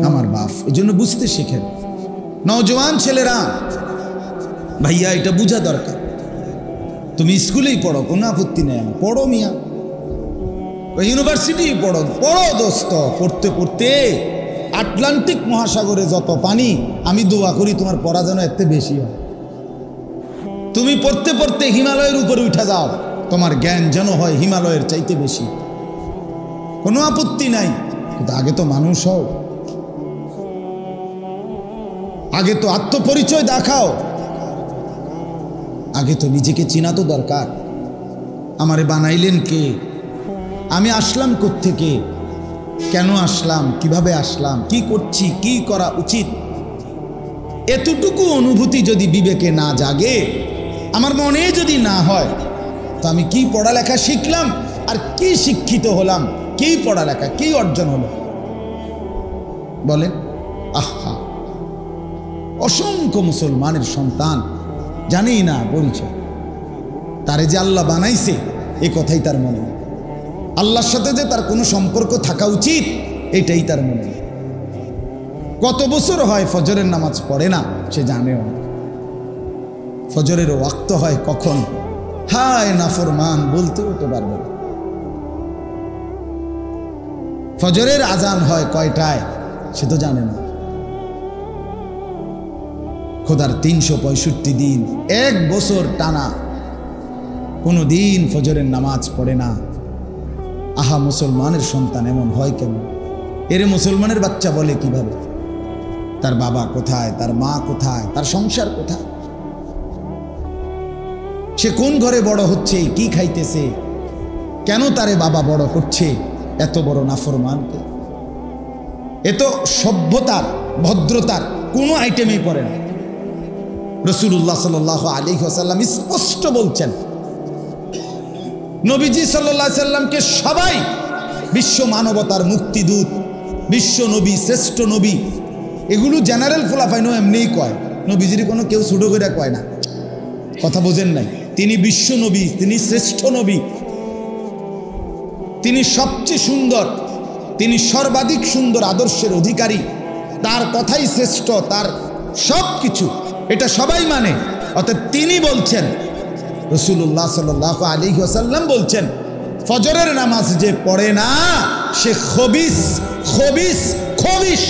আমার বাপ। এই জন্য বুঝতে শিখেন নওজোয়ান ছেলেরা, ভাইয়া এটা বোঝা দরকার। তুমি স্কুলেই পড়ো, কোনো আপত্তি নেই, পড়ো মিয়া, ইউনিভার্সিটি পড়ো, পড়ো দোস্ত। পড়তে পড়তে আটলান্টিক মহাসাগরে যত পানি, আমি দোয়া করি তোমার পড়া যেন এত বেশি হয়। তুমি পড়তে পড়তে হিমালয়ের উপরে উঠে যাও, তোমার জ্ঞান যেন হয় হিমালয়ের চাইতে বেশি, কোনো আপত্তি নাই। কিন্তু আগে তো মানুষ হও, আগে তো আত্মপরিচয় দেখাও, আগে তো নিজেকে চিনা তো দরকার। আমারে বানাইলেন কে, আমি আসলাম কোত্থেকে, কেন আসলাম, কিভাবে আসলাম, কি করছি, কি করা উচিত, এতটুকু অনুভূতি যদি বিবেকে না জাগে, আমার মনে যদি না হয়, তো আমি কি পড়ালেখা শিখলাম আর কি শিক্ষিত হলাম, কি পড়ালেখা, কি অর্জন হলো বলেন? আহা, অসংখ্য মুসলমানের সন্তান জানেই না পরিচয়, তারে যে আল্লাহ বানাইছে এ কথাই তার মনে নেই, আল্লাহর সাথে যে তার কোনো সম্পর্ক থাকা উচিত এটাই তার মনে নেই। কত বছর হয় ফজরের নামাজ পড়ে না, সে জানেও না। ফজরের ওয়াক্ত হয় কখন, হায় নাফরমান বলতেও তো পারবে না। ফজরের আজান হয় কয়টায়, সে তো জানে না। খোদার 365 দিন, এক বছর টানা কোনো দিন ফজরের নামাজ পড়ে না। আহা, মুসলমানের সন্তান এমন হয় কেন? এর মুসলমানের বাচ্চা বলে কিভাবে? তার বাবা কোথায়, তার মা কোথায়, তার সংসার কোথায়, সে কোন ঘরে বড় হচ্ছে, কি খাইতেছে, কেন তারে বাবা বড় করছে? এত বড় নাফরমানকে। এ তো সভ্যতার, ভদ্রতার কোনো আইটেমেই পড়ে না। রাসূলুল্লাহ সাল্লাল্লাহু আলাইহি ওয়াসাল্লাম স্পষ্ট বলছেন, নবীজি সাল্লাল্লাহু আলাইহি সাল্লামকে সবাই বিশ্ব মানবতার মুক্তিদূত, বিশ্ব নবী, শ্রেষ্ঠ নবী, এগুলো জেনারেল ফুলাফাইনো এমনিই কয়, নবীজির কোনো কেউ ছোট করে কয় না। কথা বোঝেন নাই? তিনি বিশ্ব নবী, তিনি শ্রেষ্ঠ নবী, তিনি সবচেয়ে সুন্দর, তিনি সর্বাধিক সুন্দর আদর্শের অধিকারী, তার কথাই শ্রেষ্ঠ, তার সব কিছু, এটা সবাই মানে। অর্থাৎ তিনি বলছেন, রাসূলুল্লাহ সাল্লাল্লাহু আলাইহি ওয়াসাল্লাম বলছেন, ফজরের নামাজ যে পড়ে না সে খবিস, খবিস, খবিস।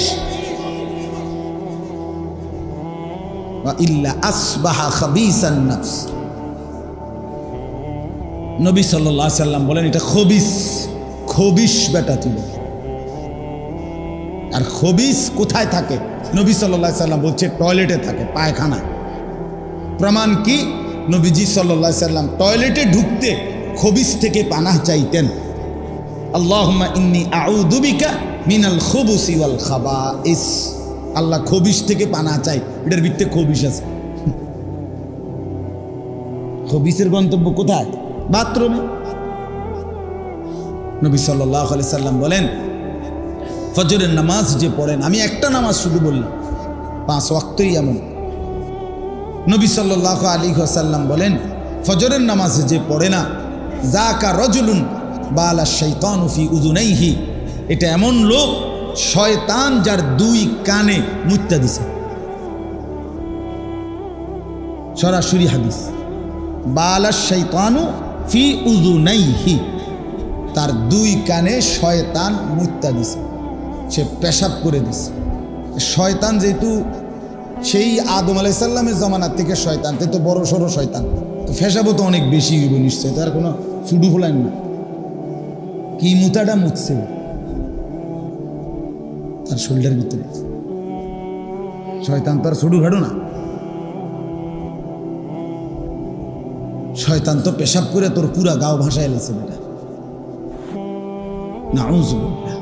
ওয়া ইল্লা আসবাহা খাবিসান নাফস। নবী সাল্লাল্লাহু আলাইহি ওয়াসাল্লাম বলেন এটা খবিস, খবিস বেটা তুই। আর খবিস কোথায় থাকে? নবী সাল্লাল্লাহু আলাইহি ওয়াসাল্লাম বলছে টয়লেটে থাকে, পায়খানায়। প্রমাণ কি? নবীজি সাল্লাল্লাহু আলাইহি ওয়াসাল্লাম টয়লেটে ঢুকতে খবিস থেকে পানাহ চাইতেন, আল্লাহুম্মা ইন্নী আউযু বিকা মিনাল খুবুসি ওয়াল খাবাইস। আল্লাহ খবিস থেকে পানাহ চাই, এটার ভিতরে খবিস আছে। খবিসের গন্তব্য কোথায়? বাথরুমে। নবী সাল্লাল্লাহু আলাইহি ওয়াসাল্লাম বলেন, ফজরের নামাজ যে পড়েন, আমি একটা নামাজ শুধু বললাম, 5 ওয়াক্তই এমন। নবী সাল্লাল্লাহু আলাইহি ওয়াসাল্লাম বলেন, ফজরের নামাজ যে পড়ে না, যাকা রাজুলুন বালা শাইতানু ফি উযুনাইহি, এটা এমন লোক শয়তান যার 2 কানে মুত্তা দিছে। সরাসরি হাদিস, বালা শাইতানু ফি উযুনাইহি, তার 2 কানে শয়তান মুত্তা দিছে, সে পেশাব করে দিছে। শয়তান যেহেতু সেই আদম আলাইহিস সালামের জমানার থেকে শয়তান, তো বড় সড়ো শয়তান, তো পেশাবও তো অনেক বেশি হইব নিশ্চয়, তার কোনো ছুডু ফুলাইন না। কি মুতাটা মুতছে তার শরীরের ভিতরে, শয়তান তো আর ছুডু ঘাড়ো না। শয়তান তো পেশাব করে তোর পুরা গাও ভাসায় এলেছে বেটা। নাউযুবিল্লাহ।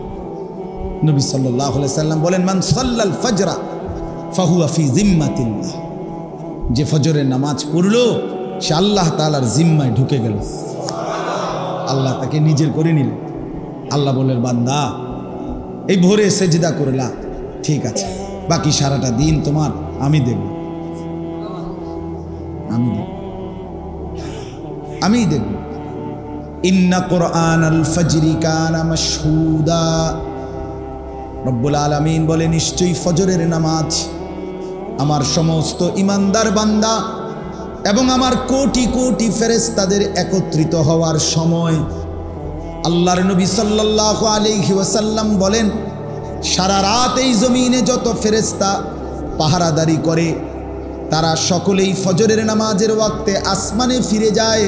নবী সাল্লাল্লাহু আলাইহি সাল্লাম বলেন, মান সাল্লাল ফজরা ফাহুয়া ফি জিম্মাতিল্লাহ, যে ফজরের নামাজ পড়লো সে আল্লাহ তাআলার জিম্মায় ঢুকে গেল, আল্লাহ তাকে নিজের করে নিল। আল্লাহ বলেন, বান্দা এই ভোরে সেজদা করলা, ঠিক আছে, বাকি সারাটা দিন তোমার আমি দেব, আমি দেব, আমি দেব। ইন্না কুরআনাল ফাজরি কানা মাশহুদা, রব্বুল আলামিন বলে, নিশ্চয়ই ফজরের নামাজ আমার সমস্ত ইমানদার বান্দা এবং আমার কোটি কোটি ফেরেশতাদের একত্রিত হওয়ার সময়। আল্লাহর নবী সাল্লাল্লাহু আলাইহি ওয়াসাল্লাম বলেন, সারা রাত এই জমিনে যত ফেরেশতা পাহারাদারি করে তারা সকলেই ফজরের নামাজের ওয়াক্তে আসমানে ফিরে যায়।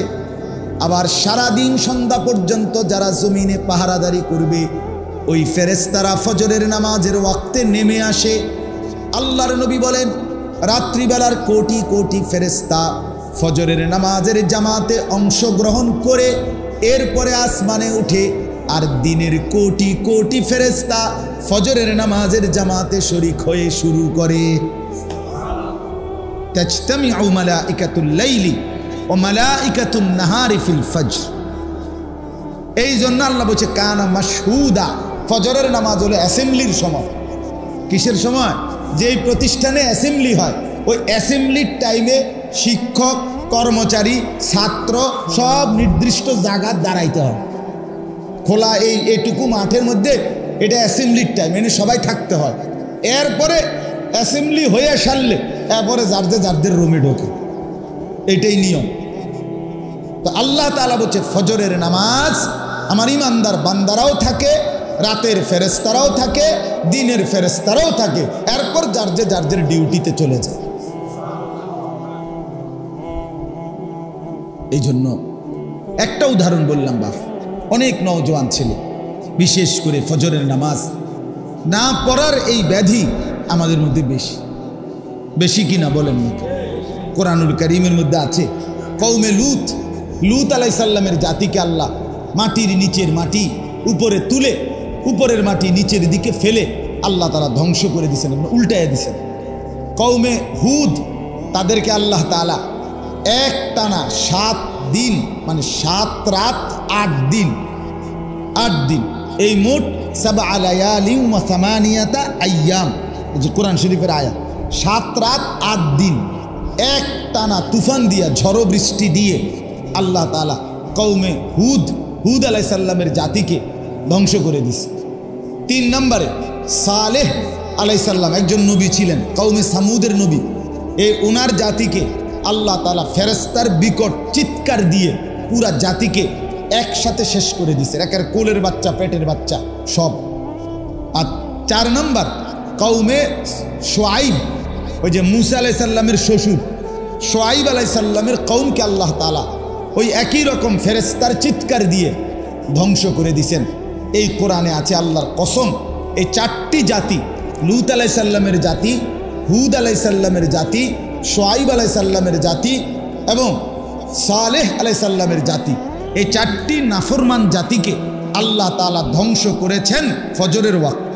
আবার সারা দিন সন্ধ্যা পর্যন্ত যারা জমিনে পাহারাদারি করবে ওই ফেরেশতারা ফজরের নামাজের ওয়াক্তে নেমে আসে। আল্লাহর নবী বলেন, রাত্রিবেলার কোটি কোটি ফেরেশতা ফজরের নামাজের জামাতে অংশগ্রহণ করে এরপরে আসমানে উঠে, আর দিনের কোটি কোটি ফেরেশতা ফজরের নামাজের জামাতে শরীক হয়ে শুরু করে। তাজতামিউ মালাইকাতুল লাইলি ও মালাইকাতুন নাহারি ফিল ফজর। এই জন্য আল্লাহ বলছে, কানা মাশহুদা, ফজরের নামাজ হলো অ্যাসেম্বলির সময়। কিসের সময়? যেই প্রতিষ্ঠানে অ্যাসেম্বলি হয় ওই অ্যাসেম্বলির টাইমে শিক্ষক, কর্মচারী, ছাত্র সব নির্দিষ্ট জায়গায় দাঁড়াইতে হয়। খোলা এইটুকু মাঠের মধ্যে এটা অ্যাসেম্বলির টাইম, এনে সবাই থাকতে হয়। এরপরে অ্যাসেম্বলি হয়ে সারলে এরপরে যারদের রুমে ঢোকে, এটাই নিয়ম। তো আল্লাহ তাআলা বলছে, ফজরের নামাজ আমার ইমানদার বান্দারাও থাকে, রাতের ফেরেশতারাও থাকে, দিনের ফেরেশতারাও থাকে, এরপর যারদের ডিউটিতে চলে যায়। এই জন্য একটা উদাহরণ বললাম বাপ, অনেক নওজোয়ান ছেলে বিশেষ করে ফজরের নামাজ না পড়ার এই ব্যাধি আমাদের মধ্যে বেশি কিনা বলেন না? কোরআনুল কারীমের মধ্যে আছে, কওমে লূত আলাইহিস সালামের জাতিকে আল্লাহ মাটির নিচের মাটি উপরে তুলে উপরের মাটি নিচের দিকে ফেলে আল্লাহ তাআলা ধ্বংস করে দিয়েছেন, উল্টাইয়া দিয়েছেন। কওমে হুদ তাদেরকে আল্লাহ তাআলা একটানা 7 দিন, মানে 7 রাত 8 দিন, এই মোট 7 লায়ালিন ওয়া 8 আইয়াম, যে কোরআন শরীফের আয়াত। 7 রাত 8 দিন একটানা তুফান দিয়া, ঝড়ো বৃষ্টি দিয়ে আল্লাহ তাআলা কওমে হুদ আলাইহিস সালামের জাতিকে ধ্বংস করে দিছে। 3 নম্বরে সালেহ আলাইহিস সালাম একজন নবী ছিলেন, কওমে সামুদের নবী। এই ওনার জাতিকে আল্লাহ তাআলা ফেরেশতার বিকট চিৎকার দিয়ে পুরা জাতিকে একসাথে শেষ করে দিছে, একের কোলের বাচ্চা, পেটের বাচ্চা সব। আর 4 নম্বর কওমে শুআইব, ওই যে মুসা আলাইহিস সালামের শ্বশুর শুআইব আলাইহিস সালামের কওমকে আল্লাহ তাআলা ওই একই রকম ফেরেশতার চিৎকার দিয়ে ধ্বংস করে দিছেন। এই কোরআনে আছে আল্লাহর কসম, এই 4টি জাতি, লূত আলাইহিস সালামের জাতি, হুদ আলাইহিস সালামের জাতি, শুআইব আলাইহিস সালামের জাতি এবং সালেহ আলাইহিস সালামের জাতি, এই 4টি নাফরমান জাতিকে আল্লাহ তাআলা ধ্বংস করেছেন ফজরের ওয়াক্ত।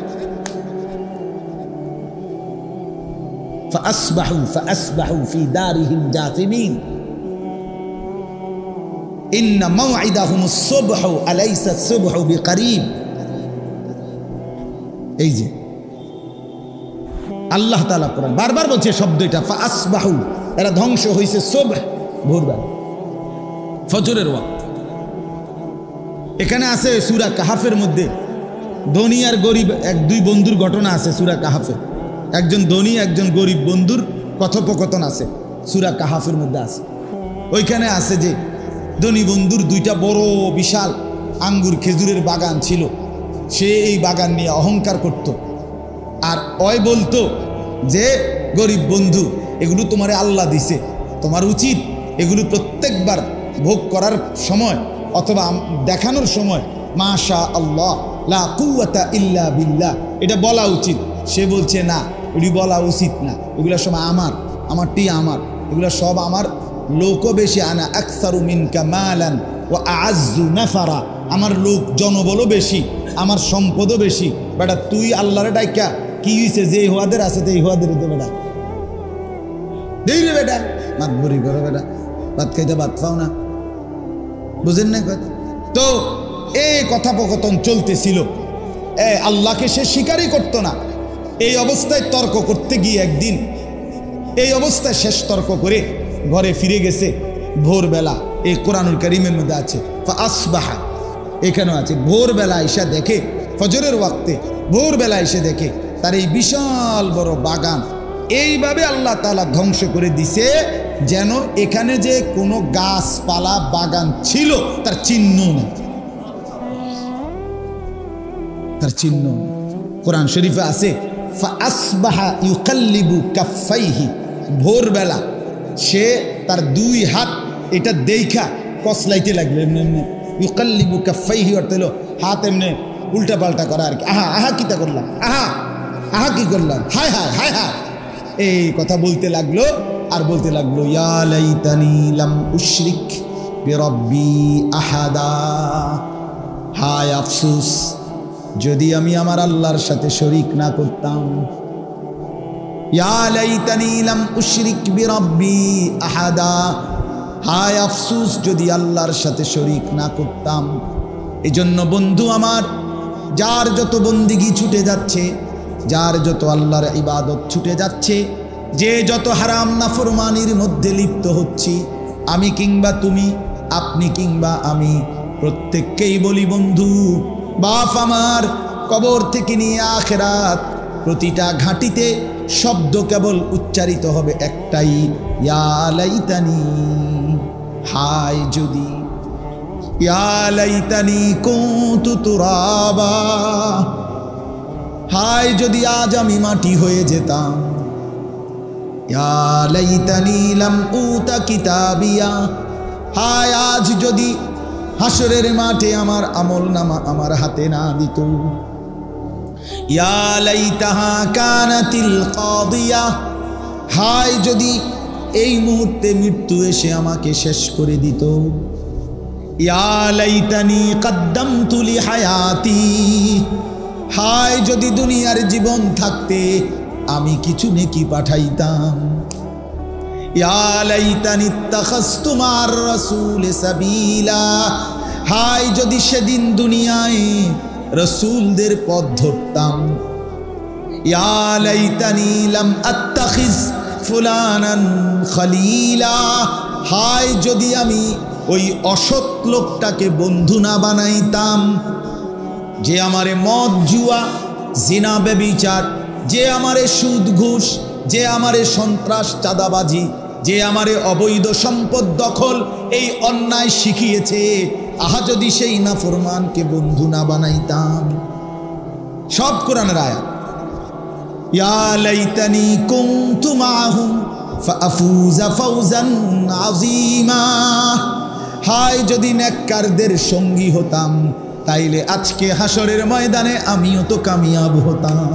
فأصبحوا في دارهم جاثمين إن موعدهم الصبح أليس الصبح بقريب। এই যে আল্লাহ তাআলা কোরআন বারবার বলছে শব্দ এটা, ফাসবাহু, এরা ধ্বংস হয়েছে সুবহ, ভোরবেলা, ফজরের ওয়াক্ত। এখানে আছে সূরা কাহাফের মধ্যে ধনী আর গরিব 1-2 বন্ধুর ঘটনা আছে সূরা কাহাফে। একজন ধনী একজন গরিব বন্ধুর কথোপকথন আছে সূরা কাহাফের মধ্যে আছে। ওইখানে আছে যে ধনী বন্ধুর 2টা বড় বিশাল আঙ্গুর খেজুরের বাগান ছিল, সে এই বাগান নিয়ে অহংকার করত। আর ওই বলতো যে গরিব বন্ধু, এগুলো তোমারে আল্লাহ দিছে, তোমার উচিত এগুলো প্রত্যেকবার ভোগ করার সময় অথবা দেখানোর সময় মাশা আল্লাহ লা কুওয়াতা ইল্লা বিল্লাহ এটা বলা উচিত। সে বলছে না, এগুলি বলা উচিত না, এগুলো সব আমারটি আমার, এগুলো সব আমার, লোকও বেশি, আনা আকসারু মিনকা মালান ওয়া আ'আজ্জু নাফারা, আমার লোক জনবলও বেশি, আমার সম্পদও বেশি। বেটা তুই আল্লাহরে ডাইকা কি হইছে, যে হুয়াদের আছে তো এই হুয়াদের দে বেটা, দেই রে বেটা, মাতবরি করো বেটা, ভাত খাইতে ভাত পাও না, বুঝেন না কথা? তো এই কথোপকথন চলতেছিল, আল্লাহকে সে স্বীকারই করতো না। এই অবস্থায় তর্ক করতে গিয়ে একদিন এই অবস্থায় শেষ তর্ক করে ঘরে ফিরে গেছে ভোরবেলা। এই কোরআনুল কারীমের মধ্যে আছে ফাসবাহা, এখানেও আছে ভোরবেলা ঈশা দেখে ফজরের ওয়াক্তে ভোরবেলা এসে দেখে তার এই বিশাল বড় বাগান এইভাবে আল্লাহ তাআলা ধ্বংস করে দিছে যেন এখানে যে কোনো গাছপালা বাগান ছিল তার চিহ্ন নেই, তার চিহ্ন। কোরআন শরীফে আছে ফাআসবাহা ইউকাল্লিবু কাফাইহি, ভোরবেলা সে তার দুই হাত এটা দেখা কসলাইতে লাগলো, এমনি এমনি ইউকাল্লিবু কাফাইহি অর্থ হলো হাত এমনি উল্টা পাল্টা করা আর কি। আহা আহা কিতা করলাম, আহা আহা কি করলাম, হায় হায় হায় হায়, এই কথা বলতে লাগলো। আর বলতে লাগলো ইয়া লাইতানি লাম উশরিক বিরব্বি আহাদা, হায় আফসোস যদি আমি আমার আল্লাহর সাথে শরীক না করতাম। ইয়া লাইতানি লাম উশরিক বিরব্বি আহাদা, হায় আফসোস যদি আল্লাহর সাথে শরীক না করতাম। এজন্য বন্ধু আমার, যার যত বন্দিগি ছুটে যাচ্ছে, যার যত আল্লাহর ইবাদত ছুটে যাচ্ছে, যে যত হারাম নাফরমানির মধ্যে লিপ্ত হচ্ছি, আমি কিংবা তুমি, আপনি কিংবা আমি, প্রত্যেককেই বলি বন্ধু, বাপ আমার কবর থেকে নিয়ে আখিরাত প্রতিটা ঘাঁটিতে শব্দ কেবল উচ্চারিত হবে একটাই, ইয়া লাইতানি, হায় যদি, ইয়া লাইতানি কুনতু তুরাবা, হায় যদি আজ আমি মাটি হয়ে যেতাম। ইয়া লাইতানি লাম উতা কিতাবিয়া, হায় আজ যদি হাসরের মাঠে আমার আমলনামা আমার হাতে না দিত। ইয়া লাইতাহা কানাতিল কাদিয়া, হায় যদি এই মুহূর্তে মৃত্যু এসে আমাকে শেষ করে দিত। ইয়া লাইতানি কদ্দামতু লিহায়াতি, হায় যদি দুনিয়ার জীবন থাকতে আমি কিছু নেকি পাঠাইতাম। ইয়া লাইতানি ইত্তাখাযতু মা'আর রাসূল সাবিলা, হায় যদি সেদিন দুনিয়ায় রাসূলদের পথ ধরতাম। ইয়া লাইতানি লাম আত্তাখিজ ফুলানান খলিলা, হায় যদি আমি ওই অসৎ লোকটাকে বন্ধু না বানাইতাম, যে আমারে মদ জুয়া জিনা ব্যভিচার, যে আমারে সুদ ঘুষ, যে আমারে সন্ত্রাস চাঁদাবাজি, যে আমারে অবৈধ সম্পদ দখল এই অন্যায় শিখিয়েছে, আহা যদি সেই নাফরমানকে বন্ধু না বানাইতাম। সব কোরআনের আয়াত। ইয়া লাইতানি কুনতু মাআহুম ফাআফুযা ফাওজান আযীমা, হায় যদি নেককারদের সঙ্গী হতাম, তাইলে আজকে হাসরের ময়দানে আমিও তো কামিয়াব হতাম।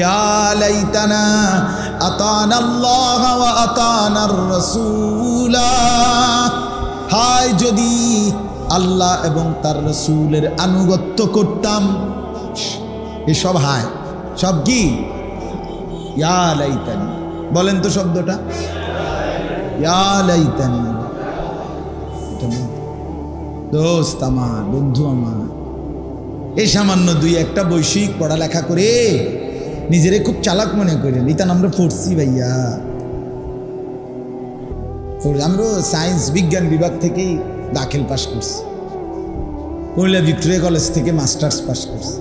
ইয়া লাইতানা আতানাল্লাহ ওয়া আতানার রাসূলা, হায় যদি আল্লাহ এবং তার রাসূলের আনুগত্য করতাম। এসব হায়, সব কি ইয়া লাইতানি, বলেন তো শব্দটা, ইয়া লাইতানি। দোস্ত আমার, বন্ধু আমার, এই সামান্য দুই একটা বৈষয়িক পড়ালেখা করে নিজেরে খুব চালাক মনে করেন, ইতান আমরা পড়ছি ভাইয়া। আমরা সায়েন্স বিজ্ঞান বিভাগ থেকেই দাখিল পাস করছি, কুমিল্লা ভিক্টোরিয়া কলেজ থেকে মাস্টার্স পাস করছি।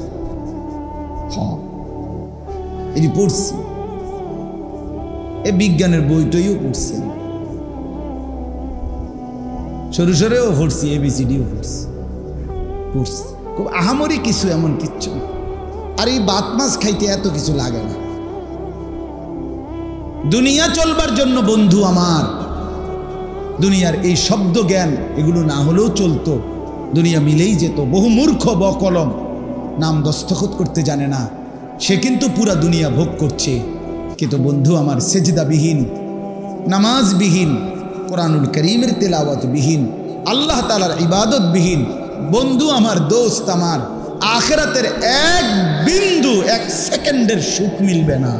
হ্যাঁ, এটি পড়ছি, এ বিজ্ঞানের বইটইও পড়ছি, সরু সরেও পড়ছি, ABCDও পড়ছি, খুব আহামরি কিছু এমন কিচ্ছু না। আর এই ভাত মাছ খাইতে এত কিছু লাগে না। দুনিয়া চলবার জন্য বন্ধু আমার, দুনিয়ার এই শব্দ জ্ঞান এগুলো না হলেও চলতো, দুনিয়া মিলেই যেত। বহু মূর্খ বকলম নাম দস্তখত করতে জানে না, সে কিন্তু পুরা দুনিয়া ভোগ করছে। কিন্তু বন্ধু আমার, সেজদাবিহীন, নামাজবিহীন, কোরআনুল করিমের তেলাওয়াতবিহীন, আল্লাহ তাআলার ইবাদতবিহীন বন্ধু আমার, দোস্ত আমার, আখিরাতের এক বিন্দু, এক সেকেন্ডের সুখ মিলবে না।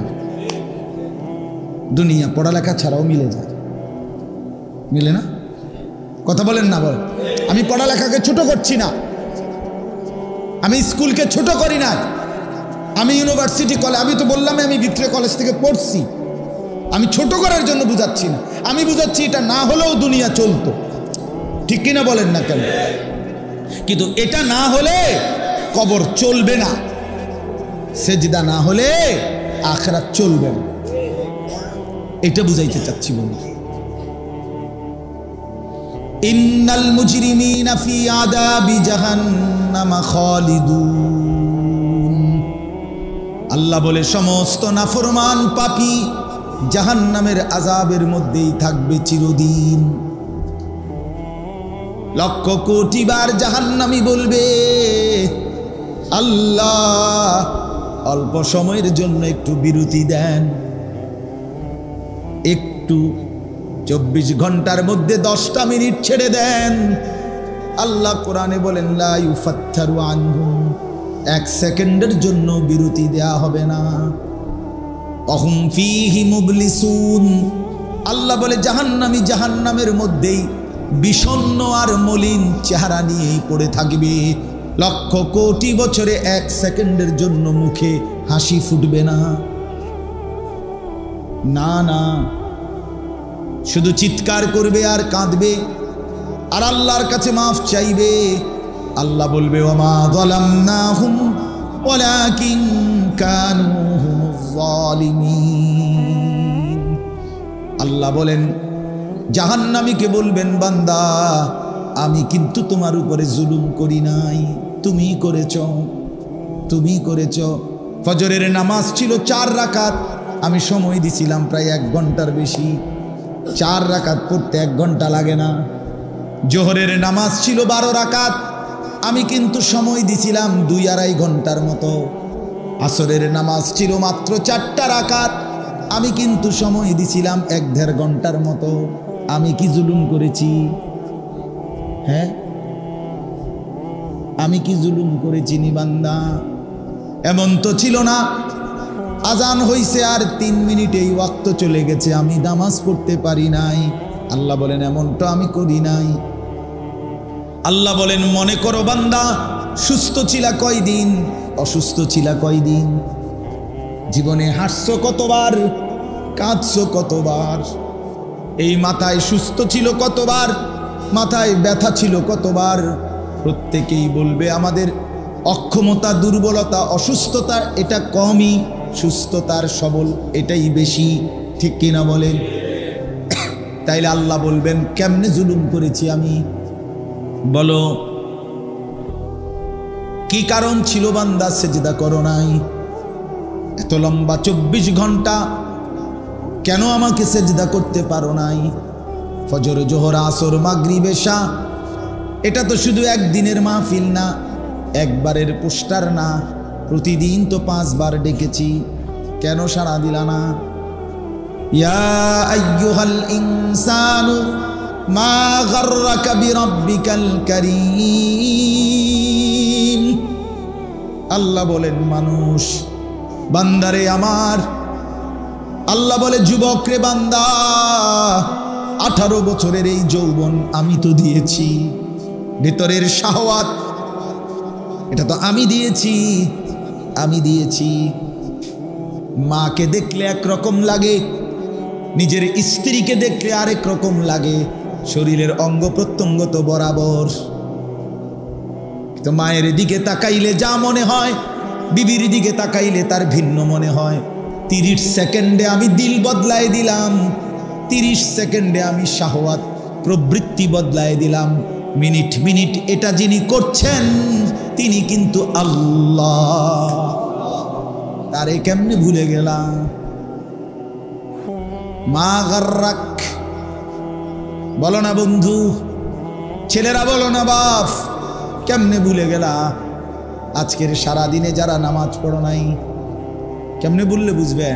দুনিয়া পড়ালেখা ছাড়াও মিলে যায়, মিলে না? কথা বলেন না? বল। আমি পড়ালেখাকে ছোট করছি না, আমি স্কুলকে ছোট করি না, আমি ইউনিভার্সিটি কলেজ, আমি তো বললাম আমি ভিক্টোরিয়া কলেজ থেকে পড়ছি, আমি ছোট করার জন্য বুঝাচ্ছি না, আমি বুঝাচ্ছি এটা না হলেও দুনিয়া চলতো। ঠিক কিনা বলেন না কেন? কিন্তু এটা না হলে কবর চলবে না, সেজদা না হলে আখিরাত চলবে না। এটা বুঝাইতে চাচ্ছি বন্ধু। ইন্নাল মুজরিমিনা ফি আযাবি জাহান্নাম খালিদুন। আল্লাহ বলে সমস্ত নাফরমান পাপী জাহান্নামের আযাবের মধ্যেই থাকবে চিরদিন। লক্ষ কোটি বার জাহান্নামী বলবে, আল্লাহ অল্প সময়ের জন্য একটু বিরতি দেন, একটু 24 ঘন্টার মধ্যে 10টা মিনিট ছেড়ে দেন। আল্লাহ কোরআনে বলেন লা ইউফাত্তারু আনহুম, 1 সেকেন্ডের জন্য বিরতি দেয়া হবে না। অহুম ফীহি মুবলিসুন, আল্লাহ বলে জাহান্নামী জাহান্নামের মধ্যেই বিষণ্ণ আর মলিন চেহারা নিয়েই পড়ে থাকবে। লক্ষ কোটি বছরে 1 সেকেন্ডের জন্য মুখে হাসি ফুটবে না। না না, শুধু চিৎকার করবে আর কাঁদবে আর আল্লাহর কাছে মাফ চাইবে। আল্লাহ বলবে ওয়ামা যালামনাহুম ওয়ালাকিন কানু হুমুজ জালিমিন। আল্লাহ বলেন জাহান্নামীকে বলবেন, বান্দা আমি কিন্তু তোমার উপরে জুলুম করি নাই, তুমি করেছ, তুমি করেছ। ফজরের নামাজ ছিল 4 রাকাত, আমি সময় দিছিলাম প্রায় 1 ঘন্টার বেশি। 4 রাকাত পড়তে 1 ঘন্টা লাগে না। জোহরের নামাজ ছিল 12 রাকাত, আমি কিন্তু সময় দিছিলাম 2-2.5 ঘন্টার মতো। আসরের নামাজ ছিল মাত্র 4টা রাকাত, আমি কিন্তু সময় দিছিলাম 1-1.5 ঘন্টার মতো। আমি কি জুলুম করেছি? হ্যাঁ, আমি কি জুলুম করেছি নি বান্দা? এমন তো ছিল না আজান হইছে আর 3 মিনিটেই ওয়াক্ত চলে গেছে, আমি নামাজ পড়তে পারি নাই। আল্লাহ বলেন এমনটা আমি করি নাই। আল্লাহ বলেন মনে করো বান্দা, সুস্থ ছিলা কয়দিন, অসুস্থ ছিলা কয়দিন, জীবনে হাসছো কতবার, কাঁদছো কতবার, এই মাথায় সুস্থ ছিল কতবার, মাথায় ব্যথা ছিল কতবার। প্রত্যেকেই বলবে আমাদের অক্ষমতা, দুর্বলতা, অসুস্থতা এটা কমই, সুস্থতার সবল এটাই বেশি, ঠিক কিনা বলেন? তাইলে আল্লাহ বলবেন কেমনে জুলুম করেছি আমি? বলো কি কারণ ছিল বান্দা সেজদা করো নাই? এত লম্বা 24 ঘন্টা কেন আমাকে সেজদা করতে পারো নাই? ফজর, জোহর, আসর, মাগরিব, এশা এটা তো শুধু একদিনের মাহফিল না, একবারের পোস্টার না, প্রতিদিন তো 5 বার ডেকেছি, কেন সাড়া দিলা না? ইয়া আইয়ুহাল ইনসানু মা গাররাকা বিরাব্বিকাল কারীম। আল্লাহ বলেন মানুষ, বান্দারে আমার, আল্লাহ বলে যুবক রে বান্দা, 18 বছরের এই যৌবন আমি তো দিয়েছি, ভেতরের শাহওয়াত এটা তো আমি দিয়েছি, আমি দিয়েছি। মাকে দেখলে একরকম লাগে, নিজের স্ত্রীকে দেখলে আরেক রকম লাগে, শরীরের অঙ্গ প্রত্যঙ্গ তো বরাবর। তো মায়ের দিকে তাকাইলে যা মনে হয়, বিবির দিকে তাকাইলে তার ভিন্ন মনে হয়। 30 সেকেন্ডে আমি দিল বদলায় দিলাম, 30 সেকেন্ডে আমি শাহওয়াত প্রবৃত্তি বদলায় দিলাম। মিনিট মিনিট এটা যিনি করছেন তিনি কিন্তু আল্লাহ। তারে কেমনে ভুলে গেলাম? মা গাররাক বলো না বন্ধু, ছেলেরা বলো না বাপ, কেমনে ভুলে গেলা? আজকের সারা দিনে যারা নামাজ পড়ো নাই, কেমনে বললে বুঝবে?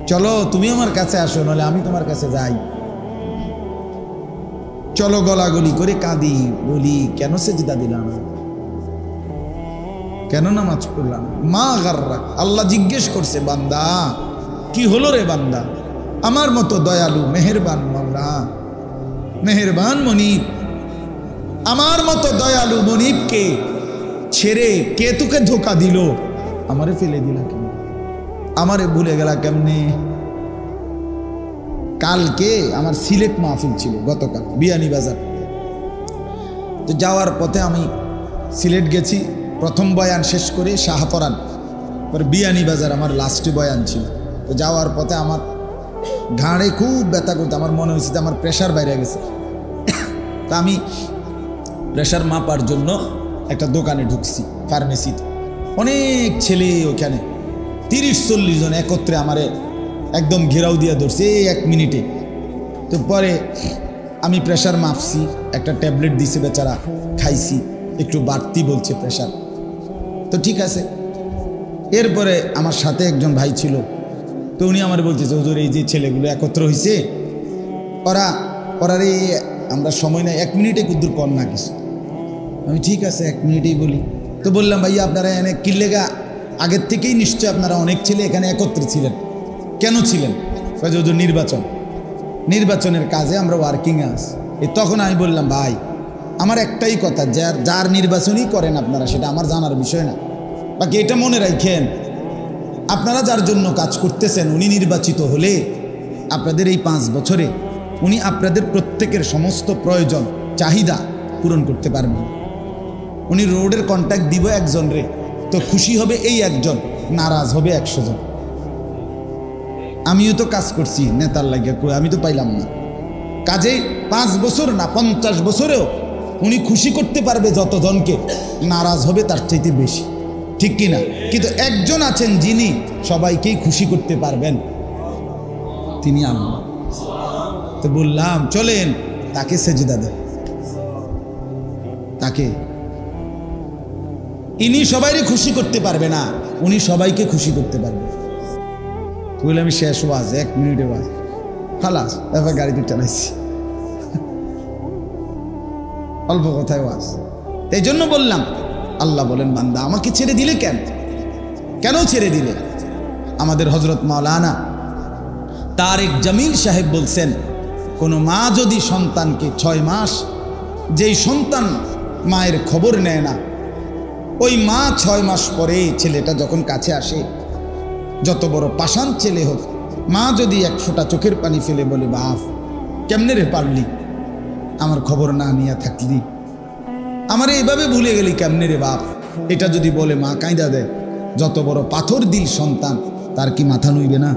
চলো তুমি আমার কাছে আসো, নাহলে আমি তোমার কাছে যাই। চলো গলাগলি করে কাঁদি, বলি কেন সেজদা দিলাম, কেন নামাজ পড়লাম? মা গাররাক, আল্লাহ জিজ্ঞেস করছে বান্দা কি হলো রে বান্দা? আমার মতো দয়ালু মেহেরবান মাওলা, মেহেরবান মনিব, আমার মতো দয়ালু মনিবকে ছেড়ে কে তোকে ধোকা দিল? আমারে ফেলে দিলা কেন? আমারে ভুলে গেলা কেমনে? কালকে আমার সিলেট মাহফিল ছিল, গতকাল বিয়ানীবাজার। তো যাওয়ার পথে আমি সিলেট গেছি, প্রথম বয়ান শেষ করে শাহপরান, পরে বিয়ানীবাজার আমার লাস্টে বয়ান ছিল। তো যাওয়ার পথে আমার ঘাড়ে খুব ব্যথা করতো, আমার মনে হয়েছে যে আমার প্রেশার বাইরে গেছে। তা আমি প্রেশার মাপার জন্য একটা দোকানে ঢুকছি, ফার্মেসিতে। অনেক ছেলে ওখানে 30-40 জন একত্রে আমারে একদম ঘেরাও দিয়ে ধরছে এই 1 মিনিটে। তো পরে আমি প্রেশার মাপছি, একটা ট্যাবলেট দিছে বেচারা, খাইছি, একটু বাড়তি বলছে প্রেশার। তো ঠিক আছে। এরপরে আমার সাথে একজন ভাই ছিল, তো উনি আমার বলতেছে, হুজুর এই যে ছেলেগুলো একত্র হয়েছে, ওরা রে আমরা সময় নেই, 1 মিনিটে কুদ্দুর কম না কিছু। আমি ঠিক আছে 1 মিনিটেই বলি। তো বললাম, ভাইয়া আপনারা এনে কিল্লেগা আগের থেকেই নিশ্চয় আপনারা অনেক ছেলে এখানে একত্রে ছিলেন, কেন ছিলেন? হুজুর নির্বাচনের কাজে আমরা ওয়ার্কিংয়ে আছি। তখন আমি বললাম, ভাই আমার একটাই কথা, যার নির্বাচনই করেন আপনারা, সেটা আমার জানার বিষয় না। বাকি এটা মনে রাখেন, আপনারা যার জন্য কাজ করতেছেন উনি নির্বাচিত হলে আপনাদের এই 5 বছরে উনি আপনাদের প্রত্যেকের সমস্ত প্রয়োজন চাহিদা পূরণ করতে পারবেন। উনি রোডের কন্ট্যাক্ট দিব একজন রে, তো খুশি হবে এই একজন, নারাজ হবে 100 জন। আমিও তো কাজ করছি নেতার লাগিয়া, আমি তো পাইলাম না। কাজেই 5 বছর না 50 বছরেও উনি খুশি করতে পারবে যতজনকে, নারাজ হবে তার চাইতে বেশি, ঠিক কিনা? কিন্তু একজন আছেন যিনি সবাইকেই খুশি করতে পারবেন, তিনি আল্লাহ। তো বললাম চলেন তাকে সেজদা দেন, তাকে। ইনি সবাইকে খুশি করতে পারবে না, উনি সবাইকে খুশি করতে পারবে। বলে আমি শেষ ওয়াজ, 1 মিনিটে ওয়াজ খালাস, এবার গাড়িতে চালাইছি, অল্প কথায় ওয়াজ। এই জন্য বললাম, আল্লাহ বলেন, বান্দা আমাকে ছেড়ে দিলে কেন ছেড়ে দিলে? আমাদের হযরত মাওলানা তারেক জামিল সাহেব বলছেন, কোনো মা যদি সন্তানকে 6 মাস, যেই সন্তান মায়ের খবর নেয় না, ওই মা 6 মাস পরে ছেলেটা যখন কাছে আসে, যত বড় পাষাণ ছেলে হোক, মা যদি 1 ফোঁটা চোখের পানি ফেলে বলে, বাপ কেমনে রে পারলি, আমার খবর না নিয়ে থাকলি, আমার এইভাবে ভুলে গেলি কেমনে রে বাপ, এটা যদি বলে মা কাঁদা দেয়, যত বড় পাথর দিল সন্তান, তার কি মাথা নুইবে না?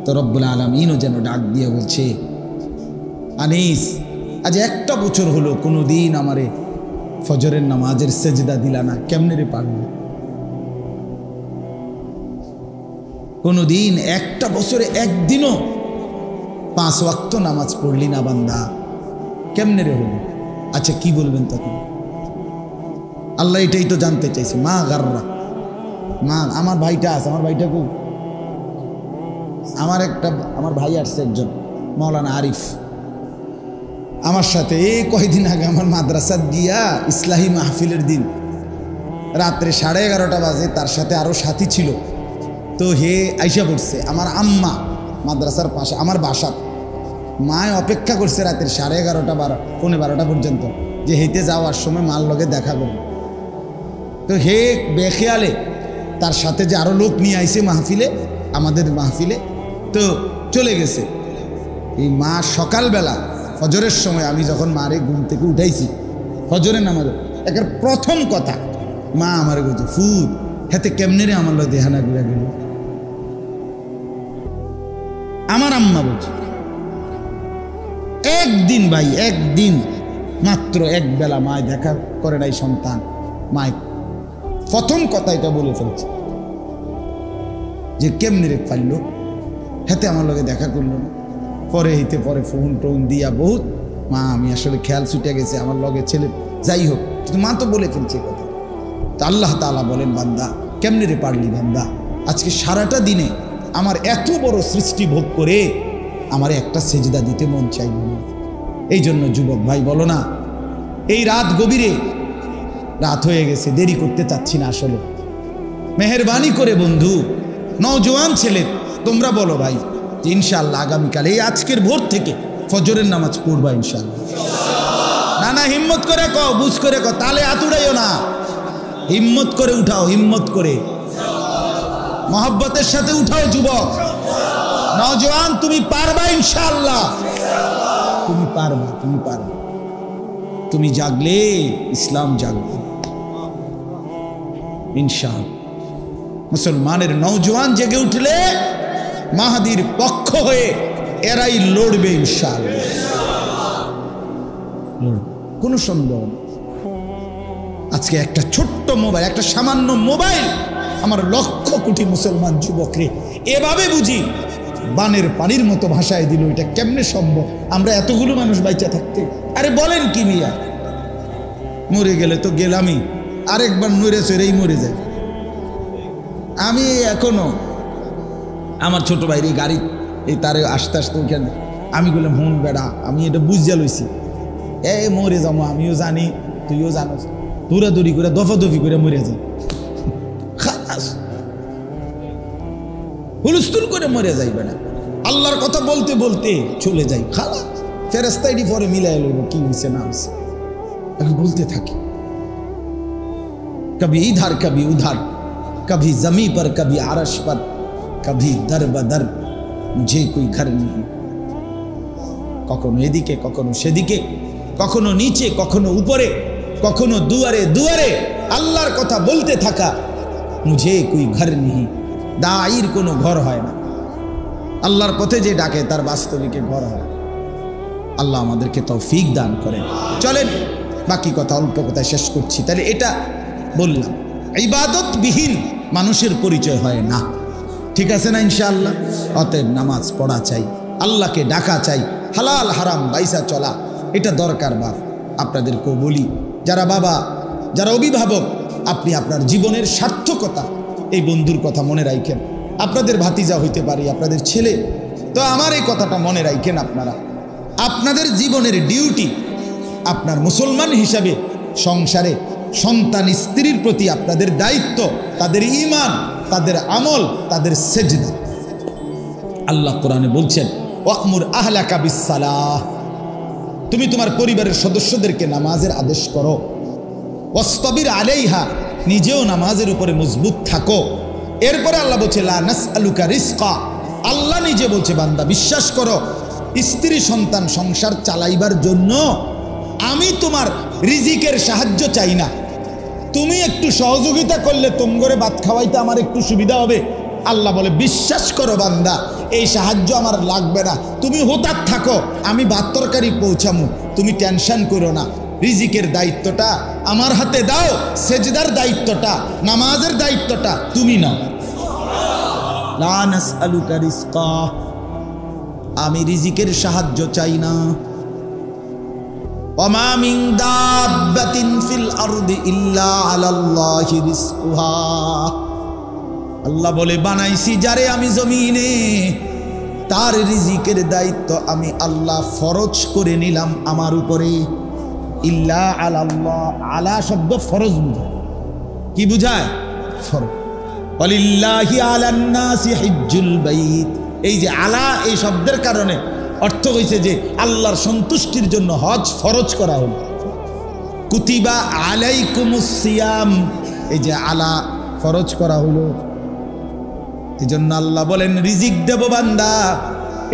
তো রব্বুল আলামিনও যেন ডাক দিয়ে বলছে, আনিস আজ 1টা বছর হলো কোনোদিন আমারে ফজরের নামাজের সেজদা দিলা না, কেমনে রে পারলি? কোনোদিন 1টা বছরে একদিনও 5 ওয়াক্ত নামাজ পড়লি না বান্দা, কেমনে রে হলো? আচ্ছা কি বলবেন তখন? আল্লাহ এটাই তো জানতে চাইছে। মা গাররা, মা আমার ভাইটা আছে, আমার ভাইটা কো, আমার ভাই আসছে একজন, মাওলানা আরিফ, আমার সাথে এই কয়দিন আগে আমার মাদ্রাসা গিয়া ইসলাহি মাহফিলের দিন রাত্রে 11:30 বাজে, তার সাথে আরো সাথী ছিল। তো হে আইসা পড়ছে, আমার আম্মা মাদ্রাসার পাশে আমার বাসা, মায় অপেক্ষা করছে রাতের 11:30 পৌনে 12টা পর্যন্ত, যে হেঁটে যাওয়ার সময় মার লগে দেখা করবে। তো হে বেখেয়ালে তার সাথে যে আরো লোক নিয়ে আইছে মাহফিলে, আমাদের মাহফিলে, তো চলে গেছে। এই মা সকালবেলা ফজরের সময় আমি যখন মারে ঘুম থেকে উঠাইছি ফজরের নামাজে, একের প্রথম কথা মা আমার বলছে, ফুদ হাতে কেমনে রে আমার দেহানা ঘুরে গেল। আমার আম্মা বলছে, একদিন ভাই, একদিন মাত্র 1 বেলা মায় দেখা করে নাই সন্তান, মায় প্রথম কথা এটা বলে ফেলছে যে কেমনে রে পারলো, হাতে আমার লগে দেখা করলো না। পরে ফোন টোন দিয়া বহুত, মা আমি আসলে খেয়াল ছুটে গেছে, আমার লগে ছেলে, যাই হোক, কিন্তু মা তো বলে ফেলছে কথা। তো আল্লাহ তাআলা বলেন, বান্দা কেমনে রে পারলি বান্দা, আজকে সারাটা দিনে আমার এত বড় সৃষ্টি ভোগ করে আমার একটা সেজদা দিতে মন চাইল না। এই জন্য যুবক ভাই বলো না, এই রাত গভীরে, রাত হয়ে গেছে, দেরি করতে চাচ্ছি না আসলে, মেহেরবানি করে বন্ধু, নওজোয়ান ছেলে তোমরা বলো ভাই যে ইনশাআল্লাহ আগামীকাল এই আজকের ভোর থেকে ফজরের নামাজ পড়বা ইনশাআল্লাহ। না হিম্মত করে কও, বুঝ করে কও, তালে আতুড়াইও না, হিম্মত করে উঠাও, হিম্মত করে মহব্বতের সাথে উঠাও যুবক, নওজোয়ান তুমি পারবা ইনশাআল্লাহ, তুমি পারবা। তুমি জাগলে ইসলাম জাগবে ইনশাআল্লাহ। মুসলমানের নওজোয়ান জেগে উঠলে মাহাদির পক্ষ হয়ে এরাই লড়বে ইনশাআল্লাহ, কোনো সন্দেহ নেই। আজকে একটা ছোট্ট মোবাইল, একটা সামান্য মোবাইল আমার লক্ষ কোটি মুসলমান যুবকরে এভাবে বুঝি বানের পানির মতো ভাষায় দিল। এটা কেমনে সম্ভব? আমরা এতগুলো মানুষ বাইচা থাকতে, আরে বলেন কি মিয়া, মরে গেলে তো গেলামই, আরেকবার নড়ে চড়েই মরে যায়। আমি এখনো আমার ছোট ভাইরে গাড়ি এই তারে আস্তে আস্তে ওখানে আমি বললাম হুন বেড়া, আমি এটা বুঝিয়া লইছি, মরে যাবো, আমিও জানি তুইও জানোস, দৌড়াদৌড়ি করে দফাদফি করে মরে যাই, খালাস হুলস্থুল করে মরে যাই বেড়া। আল্লাহর কথা বলতে বলতে চলে যাই, খালাস ফেরেশতাইডি পরে মিলাই লইব কি হয়েছে না হয়েছে, এখন বলতে থাকি। কবি ইধার কবি উধার, কবি জমি पर कभी आरश पर, कभी दर बदर मुझे कोई घर नहीं। কখনো এদিকে কখনো সেদিকে, কখনো নিচে কখনো উপরে, কখনো দুয়ারে দুয়ারে আল্লাহর কথা বলতে থাকা। মুঝে কোই ঘর নেই, দাঈর কোনো ঘর হয় না, আল্লাহর পথে যে ডাকে তার বাস্তবিকে ঘর হয়। আল্লাহ আমাদেরকে তৌফিক দান করেন। চলেন বাকি কথা অল্প কথায় শেষ করছি। তাহলে এটা বললাম, ইবাদতবিহীন মানুষের পরিচয় হয় না, ঠিক আছে না ইনশাআল্লাহ? অতএব নামাজ পড়া চাই, আল্লাহকে ডাকা চাই, হালাল হারাম বাইসা চলা এটা দরকার। বাপ আপনাদেরকেও বলি, যারা বাবা, যারা অভিভাবক, আপনি আপনার জীবনের সার্থকতা এই বন্ধুর কথা মনে রাখেন। আপনাদের ভাতিজা হইতে পারি, আপনাদের ছেলে, তো আমার এই কথাটা মনে রাখেন। আপনারা আপনাদের জীবনের ডিউটি, আপনার মুসলমান হিসাবে সংসারে সন্তান স্ত্রীর প্রতি আপনাদের দায়িত্ব, তাদের ঈমান, তাদের আমল, তাদের সেজদা। আল্লাহ কোরআনে বলছেন, ওয়া'মুর আহলাকা বিসসালাহ, তুমি তোমার পরিবারের সদস্যদেরকে নামাজের আদেশ করো। ওয়াসতাবির আলাইহা, নিজেও নামাজের উপরে মজবুত থাকো। এরপরে আল্লাহ বলছে, লা নাসআলুকা রিজকা, আল্লাহ নিজে বলছে, বান্দা বিশ্বাস করো, স্ত্রী সন্তান সংসার চালাইবার জন্য আমি তোমার রিজিকের সাহায্য চাই না। তুমি একটু সহযোগিতা করলে তোমগরে ভাত খাওয়াইতে আমার একটু সুবিধা হবে। আল্লাহ বলে, বিশ্বাস করো বান্দা, এই সাহায্য আমার লাগবে না, তুমি হোতার থাকো, আমি ভাত তরকারি পৌঁছামু, তুমি টেনশন করো না। রিজিকের দায়িত্বটা আমার হাতে দাও, সেজদার দায়িত্বটা, নামাজের দায়িত্বটা তুমি নাও। লা নাসআলুকা রিজকা, আমি রিজিকের সাহায্য চাই না। ওয়ামা মিন দাব্বাতিন ফিল আরদি ইল্লা আলাল্লাহি রিজকুহা, আল্লাহ বলে, বানাইছি যারে আমি জমিনে, তার রিজিকের দায়িত্ব আমি আল্লাহ ফরজ করে নিলাম আমার উপরে। ইল্লা আলাল্লাহ, আলা শব্দ ফরজ বুঝায়, কি বুঝায়? ফরজ। ওয়ালিল্লাহি আলান নাসি হিজ্জুল বাইত, এই যে আলা, এই শব্দের কারণে অর্থ হয়েছে যে আল্লাহর সন্তুষ্টির জন্য হজ ফরজ করা হল। কুতিবা আলাইকুমুস সিয়াম, এই যে আলা ফরজ করা হলো, এই জন্য আল্লাহ বলেন, রিজিক দেব বান্দা,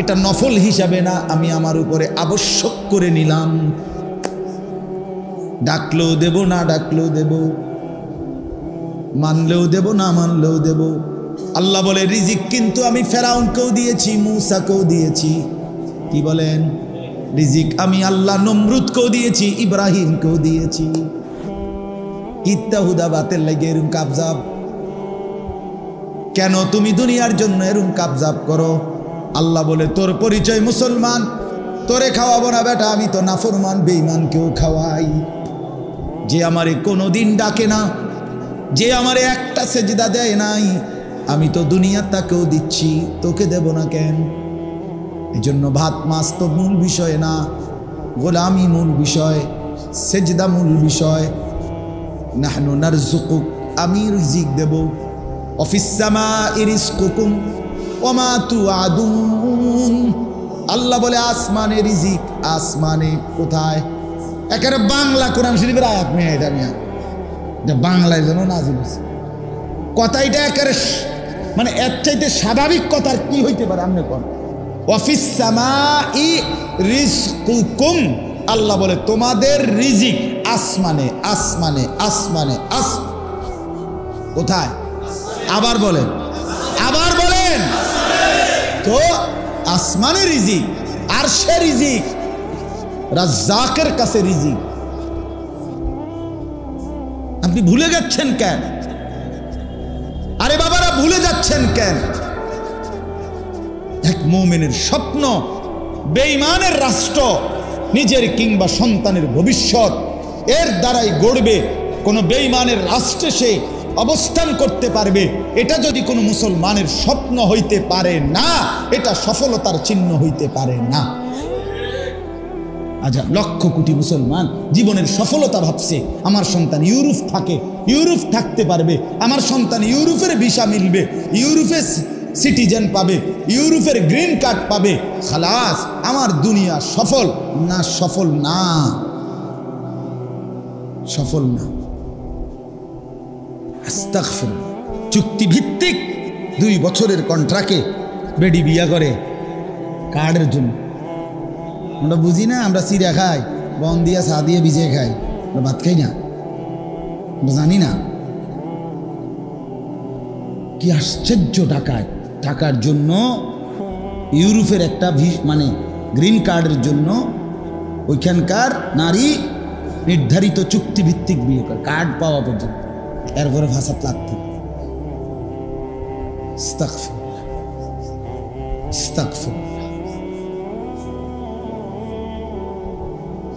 এটা নফল হিসাবে না, আমি আমার উপরে আবশ্যক করে নিলাম। ডাকলেও দেব, না ডাকলেও দেব, মানলেও দেব, না মানলেও দেব। আল্লাহ বলে, রিজিক কিন্তু আমি ফেরাউনকেও দিয়েছি, মূসাকেও দিয়েছি। কি বলেন? রিজিক আমি আল্লাহ নমরুদকেও দিয়েছি, ইব্রাহিমকেও দিয়েছি। ইত্তাহুদা বাতের লাগে এরম কাবজাব কেন? তুমি দুনিয়ার জন্য এরম কাবজাব করো। আল্লাহ বলে, তোর পরিচয় মুসলমান, তোরে খাওয়াবো না বেটা, আমি তো নাফরমান বেঈমানকেও খাওয়াই। যে আমারে কোনোদিন ডাকে না, যে আমারে একটা সেজদা দেয় নাই, আমি তো দুনিয়া তাকেও দিচ্ছি, তোকে দেব না কেন? এই জন্য ভাত মাছ তো মূল বিষয় না, গোলামি মূল বিষয়, সেজদা মূল বিষয়। নাহনু নারযুকুক, আমি রিজিক দেব। অফিস সামাই রিজকুকুম ওয়া মা তুআদুন, আল্লাহ বলে, আসমানে রিজিক, আসমানে কোথায়? একেবারে বাংলা কোরআন শরীফের আয়াত মেয়ে, এটা মিয়া, এটা বাংলায় যেন নাজিল হয়েছে কথা। এটা একেবারে মানে এর চাইতে স্বাভাবিক কথার কি হইতে পারে? আপনি কোন অফিস সামাই রিজকুকুম, আল্লাহ বলে তোমাদের রিজিক আসমানে আসমানে আসমানে কোথায়? আবার বলেন, আবার বলেন। তো আসমানে রিজিক, আরশে রিজিক, রাজ্জাকের কাছে রিজিক। আপনি ভুলে যাচ্ছেন কেন? আরে বাবারা ভুলে যাচ্ছেন কেন? এক মুমিনের স্বপ্ন বেঈমানের রাষ্ট্র নিজের কিংবা সন্তানের ভবিষ্যৎ এর দ্বারাই গড়বে। কোনো বেঈমানের রাষ্ট্রে সে অবস্থান করতে পারবে, এটা যদি কোনো মুসলমানের স্বপ্ন হইতে পারে না, এটা সফলতার চিহ্ন হইতে পারে না। আচ্ছা, লক্ষ কোটি মুসলমান জীবনের সফলতা ভাবছে আমার সন্তান ইউরোপ থাকে, ইউরোপ থাকতে পারবে, আমার সন্তান ইউরোপের ভিসা মিলবে, ইউরোপের সিটিজেন পাবে, ইউরোপের গ্রিন কার্ড পাবে, খালাস আমার দুনিয়া সফল না। সফল না, সফল না। আস্তাগফিরুল্লাহ। চুক্তিভিত্তিক 2 বছরের কন্ট্রাক্টে বেডি বিয়া করে কার্ডের জন্য। আমরা বুঝি না, আমরা চিড়া খাই, বন দিয়া চা দিয়ে ভিজিয়ে খাই, আমরা ভাত খাই না, আমরা জানি না। কি আশ্চর্য! টাকার জন্য ইউরোপের একটা মানে গ্রিন কার্ডের জন্য ওইখানকার নারী নির্ধারিত চুক্তিভিত্তিক বিয়ে করে কার্ড পাওয়া পর্যন্ত, এরপরে ভাষাত লাগতে।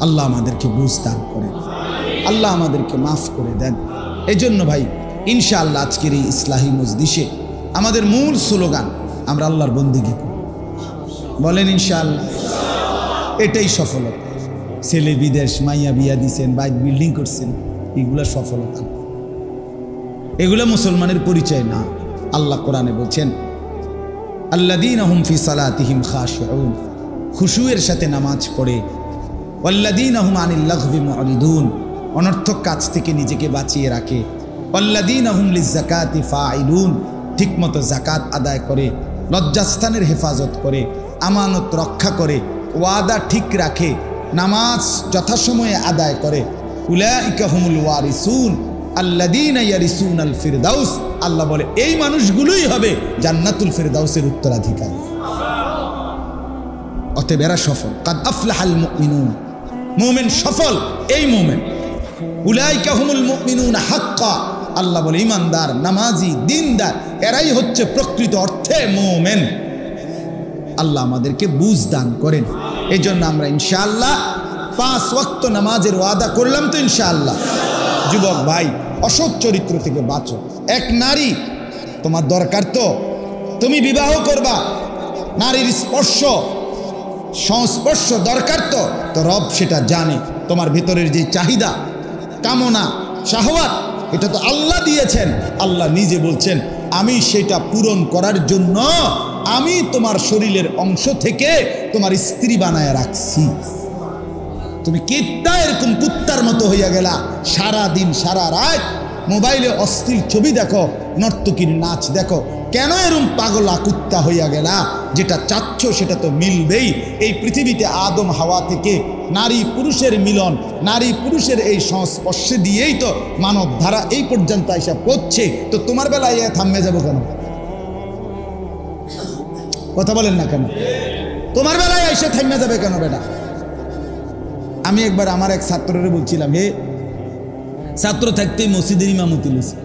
আল্লাহ আমাদেরকে বুঝ দান করেন, আল্লাহ আমাদেরকে মাফ করে দেন। এজন্য ভাই ইনশাআল্লাহ আজকের এই ইসলাহি মজলিসে আমাদের মূল স্লোগান আমরা আল্লাহর বন্দেগী করি। বলেন ইনশাআল্লাহ। এটাই সফলতা। ছেলে বিদেশ, মাইয়া বিয়া দিছেন, বাইক বিল্ডিং করছেন, এগুলা সফলতা, এগুলা মুসলমানের পরিচয় না। আল্লাহ কোরআনে বলছেন আল্লাযীনা হুম ফি সালাতিহিম খাশিউন, খুশুয়ের সাথে নামাজ পড়ে, ওয়াল্লাযীনা হুম আনিল লাগবি মুরিদুন, অনর্থক কাজ থেকে নিজেকে বাঁচিয়ে রাখে, ওয়াল্লাযীনা হুম লিয-যাকাতি ফাঈলুন, ঠিকমতো যাকাত আদায় করে, লজ্জাস্থানের হেফাজত করে, আমানত রক্ষা করে, ওয়াদা ঠিক রাখে, নামাজ যথাসময়ে আদায় করে, উলাইকা হুমুল ওয়ারিসুন আল্লাযীনা ইয়ারিসুনাল ফিরদাউস, আল্লাহ বলে এই মানুষগুলোই হবে জান্নাতুল ফিরদাউসের উত্তরাধিকারী। অতএব এরা সফল। কাদ আফলাহাল মুমিনুন, মুমিন সফল এই মুমিন। উলাইকা হুমুল মুমিনুনা হাক্কা, আল্লাহ বলে ইমানদার, নামাজি, দিনদার এরাই হচ্ছে প্রকৃত অর্থে মুমিন। আল্লাহ আমাদেরকে বুঝ দান করেন। এই জন্য আমরা ইনশাআল্লাহ 5 ওয়াক্ত নামাজের ওয়াদা করলাম তো ইনশাআল্লাহ। যুবক ভাই, অসৎ চরিত্র থেকে বাঁচো। এক নারী তোমার দরকার, তো তুমি বিবাহ করবা, নারীর সংস্পর্শ দরকার, তো রব সেটা জানে। তোমার ভেতরের যে চাহিদা, কামনা, শাহওয়াত, এটা তো আল্লাহ দিয়েছেন। আল্লাহ নিজে বলছেন আমি সেটা পূরণ করার জন্য আমি তোমার শরীরের অংশ থেকে তোমার স্ত্রী বানায় রাখছি। তুমি কিত্তা এরকম কুত্তার মতো হইয়া গেলা, সারা দিন সারা রাত মোবাইলে অশ্লীল ছবি দেখো, নর্তকীর নাচ দেখো, কেন এরকম পাগলা কুত্তা হইয়া গেলা? যেটা চাচ্ছ সেটা তো মিলবেই। এই পৃথিবীতে আদম হাওয়া থেকে নারী পুরুষের মিলন, নারী পুরুষের এই সংস্পর্শে দিয়েই তো মানব ধারা এই পর্যন্ত আইসা পড়ছে। তো তোমার বেলায় থামে যাবো কেন? কথা বলেন না কেন? তোমার বেলায় এসে থামে যাবে কেন বেটা? আমি একবার আমার এক ছাত্ররে বলছিলাম, হে ছাত্র থাকতেই মসজিদের ইমামতি লইছি,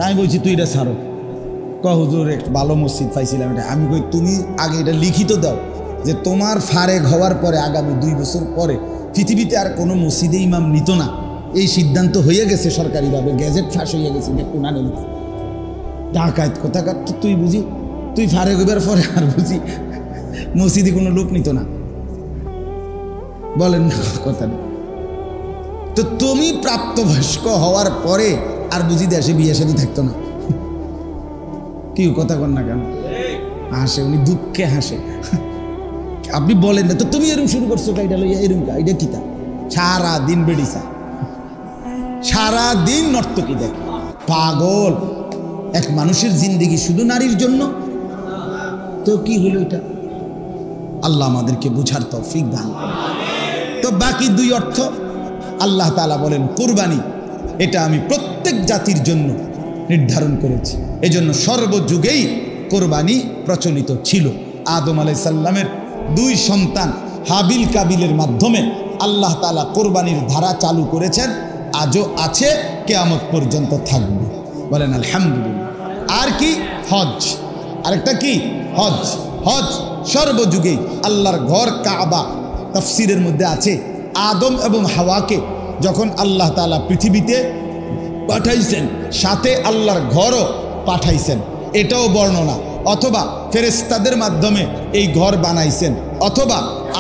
আমি বলছি তুই এটা ছাড়ো। হুজুর এক ভালো মসজিদ পাইছিলাম এটা। আমি কই তুমি আগে এটা লিখিত দাও যে তোমার ফারেক হওয়ার পরে আগামী 2 বছর পরে পৃথিবীতে আর কোনো মসজিদে ইমাম নিত না, এই সিদ্ধান্ত হয়ে গেছে সরকারিভাবে, গ্যাজেট ফাঁস হয়ে গেছে। কোনানে ঢাকায় কোথাকার তো তুই বুঝি, তুই ফারেক হইবার পরে আর বুঝি মসজিদে কোনো লোক নিত না। বলেন না কথা না? তো তুমি প্রাপ্তবয়স্ক হওয়ার পরে আর বুঝি দেশে বিয়ে শাদী থাকতো না। কি কথা কন না কেন? হাসে উনি, দুঃখে হাসে। আপনি বলেন না তো তুমি এরকম শুরু করছো এটা লইয়া, এরকম এটা কিতা? সারা দিন বেড়িছা, সারা দিন নর্তকী দেখে, পাগল। এক মানুষের জিন্দেগি শুধু নারীর জন্য, তো কি হলো এটা? আল্লাহ আমাদেরকে বুঝার তৌফিক দান করেন। তো বাকি দুই অর্থ আল্লাহ তাআলা বলেন কুরবানি এটা আমি প্রত্যেক জাতির জন্য নির্ধারণ করেছি। এজন্য সর্বযুগেই কোরবানি প্রচলিত ছিল। আদম আলাইহিস সালামের দুই সন্তান হাবিল কাবিলের মাধ্যমে আল্লাহ তাআলা কোরবানির ধারা চালু করেছেন, আজও আছে, কিয়ামত পর্যন্ত থাকবে। বলেন আলহামদুলিল্লাহ। আর কি? হজ। আরেকটা কি? হজ। হজ সর্বযুগেই আল্লাহর ঘর কাবা। তাফসীরের মধ্যে আছে আদম এবং হাওয়াকে যখন আল্লাহ তাআলা পৃথিবীতে পাঠাইছেন, সাথে আল্লাহর ঘরও পাঠাইছেন, এটাও বর্ণনা। অথবা ফেরেশতাদের মাধ্যমে এই ঘর বানাইছেন, অথবা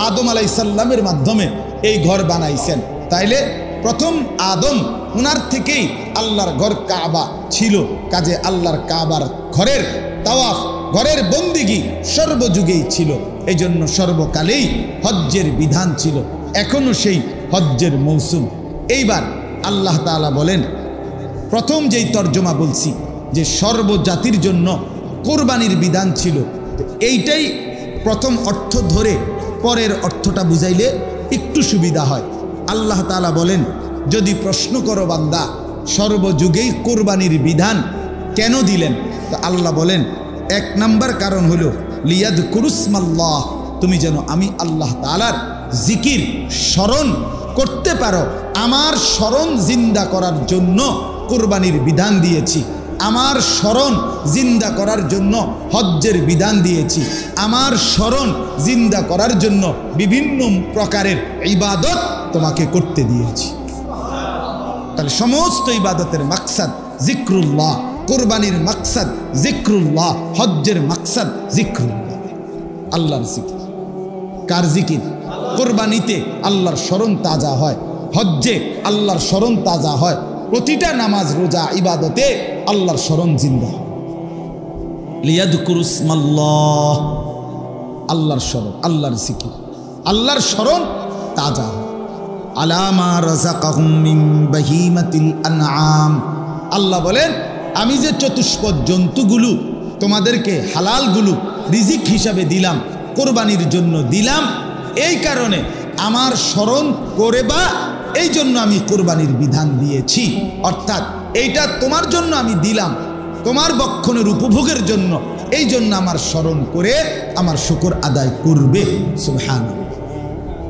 আদম আলাইহিস সালামের মাধ্যমে এই ঘর বানাইছেন। তাইলে প্রথম আদম, উনার থেকেই আল্লাহর ঘর কাবা ছিল। কাজে আল্লাহর কাবার ঘরের তাওয়াফ, ঘরের বন্দিগি সর্বযুগেই ছিল। এই জন্য সর্বকালেই হজ্জের বিধান ছিল, এখনো সেই হজ্জের মৌসুম। এইবার আল্লাহ তাআলা বলেন, প্রথম যেই তর্জমা বলছি যে সর্বজাতির জন্য কোরবানির বিধান ছিল, এইটাই প্রথম অর্থ ধরে পরের অর্থটা বুঝাইলে একটু সুবিধা হয়। আল্লাহ তাআলা বলেন, যদি প্রশ্ন করো বান্দা সর্বযুগেই কোরবানির বিধান কেন দিলেন, তো আল্লাহ বলেন এক নাম্বার কারণ হলো লিয়াযকুরুসমাল্লাহ, তুমি যেন আমি আল্লাহ তাআলার জিকির স্মরণ করতে পারো। আমার স্মরণ জিন্দা করার জন্য কোরবানির বিধান দিয়েছি, আমার স্মরণ জিন্দা করার জন্য হজ্জের বিধান দিয়েছি, আমার স্মরণ জিন্দা করার জন্য বিভিন্ন প্রকারের ইবাদত তোমাকে করতে দিয়েছি। তাহলে সমস্ত ইবাদতের মাকসাদ জিক্রুল্লাহ, কোরবানির মাকসাদ জিক্রুল্লাহ, হজ্জের মাকসাদ জিক্রুল্লাহ, আল্লাহর জিকির। কার জিকির? কোরবানিতে আল্লাহর স্মরণ তাজা হয়, হজ্জে আল্লাহর স্মরণ তাজা হয়, প্রতিটা নামাজ রোজা ইবাদতে আল্লাহর স্মরণ জিন্দা হয়। লিয়াযকুরুসমাল্লাহ, আল্লাহর স্মরণ, আল্লাহর জিকির, আল্লাহর স্মরণ তাজা হয়। আলা মা রাযাকাহুম মিন বাহিমাতিল আনআম, আল্লাহ বলেন আমি যে চতুষ্পদ জন্তুগুলো তোমাদেরকে হালালগুলো রিজিক হিসাবে দিলাম, কোরবানির জন্য দিলাম, এই কারণে আমার স্মরণ করে বা এই জন্য আমি কোরবানির বিধান দিয়েছি। অর্থাৎ এইটা তোমার জন্য আমি দিলাম, তোমার বক্ষণের উপভোগের জন্য, এই জন্য আমার স্মরণ করে আমার শুকর আদায় করবে। সুবহানাল্লাহ।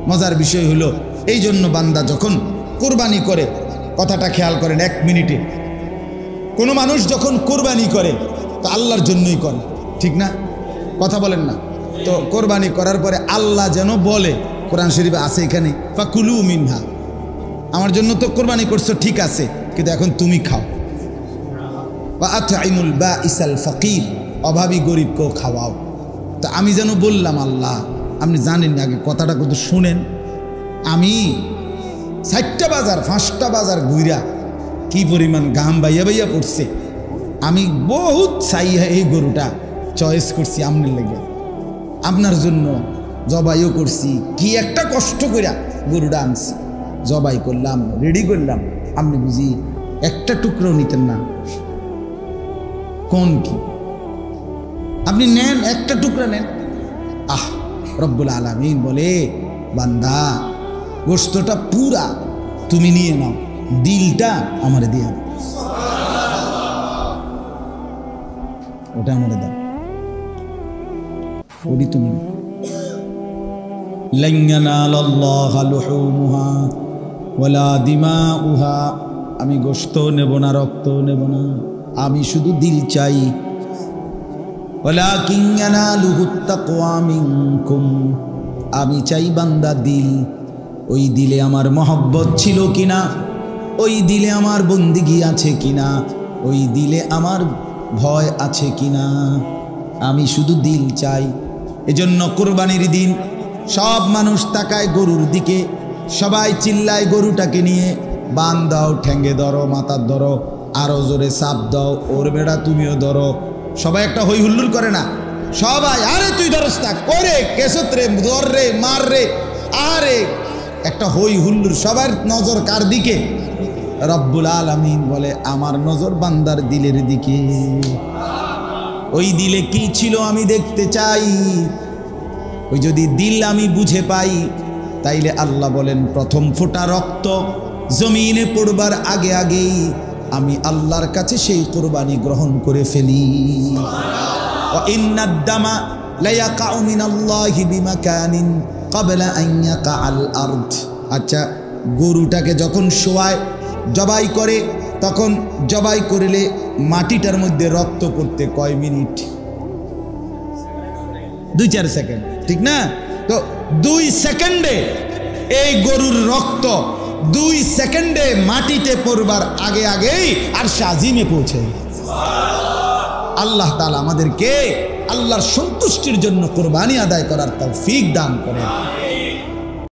মজার বিষয় হলো এই জন্য বান্দা যখন কোরবানি করে, কথাটা খেয়াল করেন এক মিনিটে, কোনো মানুষ যখন কোরবানি করে তো আল্লাহর জন্যই করে, ঠিক না? কথা বলেন না? তো কোরবানি করার পরে আল্লাহ যেন বলে, কোরআন শরীফে আছে এখানে, ফাকুলু মিনহা, আমার জন্য তো কোরবানি করছো ঠিক আছে, কিন্তু এখন তুমি খাও। বা আতঈমুল বাঈসাল ফাকির, অভাবী গরিবকেও খাওয়াও। তো আমি যেন বললাম আল্লাহ, আপনি জানেন আগে কথাটা কত শুনেন, আমি 4টা বাজার 5টা বাজার ঘুরা কি পরিমাণ ঘাম বাইয়া বাইয়া পড়ছে, আমি বহুত চাইয়া এই গরুটা চয়েস করছি আপনার লেগে, আপনার জন্য জবাইও করছি, কি একটা কষ্ট কইরা গরুটা আনছি, জবাই করলাম, রেডি করলাম, আপনি বুঝি একটা টুকরো নিতেন না? কোন কি আপনি নেন, একটা টুকরা নেন। আহ, রব্বুল আলামিন বলে বান্দা গোশতটা পুরা তুমি নিয়ে নাও, দিলটা আমারে দিয়ে দাও, ওটা আমারে দাও, ওটি তুমি নাও। লান ইয়ানালাল্লাহা লুহুমুহা ওয়ালা দিমাউহা, আমি গোশত নেব না, রক্ত নেব না, আমি শুধু দিল চাই। ওয়ালাকিন ইয়ানালুহুত তাকওয়া মিনকুম, আমি চাই বান্দা দিল। ওই দিলে আমার মহব্বত ছিল কিনা, ওই দিলে আমার বন্দিগি আছে কিনা, ওই দিলে আমার ভয় আছে কিনা, আমি শুধু দিল চাই। এজন্য কোরবানির দিন সব মানুষ তাকায় গরুর দিকে, সবাই চিল্লায় গরুটাকে নিয়ে, বান দাও, ঠ্যাঙ্গে ধরো, মাথার ধরো, আরো জোরে চাপ দাও, ওর বেড়া তুমিও ধরো। সবাই একটা হই হুল্লোড় করে না? সবাই আরে তুই ধরস না, করে কেসত রে, ধর রে, মার রে, আরে একটা হই হুল্লোড়। সবার নজর কার দিকে? রব্বুল আলামিন বলে আমার নজর বান্দার দিলের দিকে। ওই দিলে কি ছিল আমি দেখতে চাই। ওই যদি দিল আমি বুঝে পাই তাইলে আল্লাহ বলেন প্রথম ফোঁটা রক্ত জমিনে পড়বার আগে আগেই আমি আল্লাহর কাছে সেই কুরবানি গ্রহণ করে ফেলি। ওয়া ইন্নাদ দামা লা ইয়াকাউ মিনাল্লাহি বিমাকানিন ক্বাবলা আন ইয়াকাআল আরদ। আচ্ছা, গরুটাকে যখন শোয়ায় জবাই করে, তখন জবাই করলে মাটিটার মধ্যে রক্ত পড়তে কয় মিনিট? 2-4 সেকেন্ড, ঠিক না? তো 2 সেকেন্ডে এই গরুর রক্ত 2 সেকেন্ডে মাটিতে পড়বার আগে আগেই আরশে আজিমে পৌঁছে। আল্লাহ তাআলা আমাদেরকে আল্লাহর সন্তুষ্টির জন্য কুরবানি আদায় করার তৌফিক দান করেন।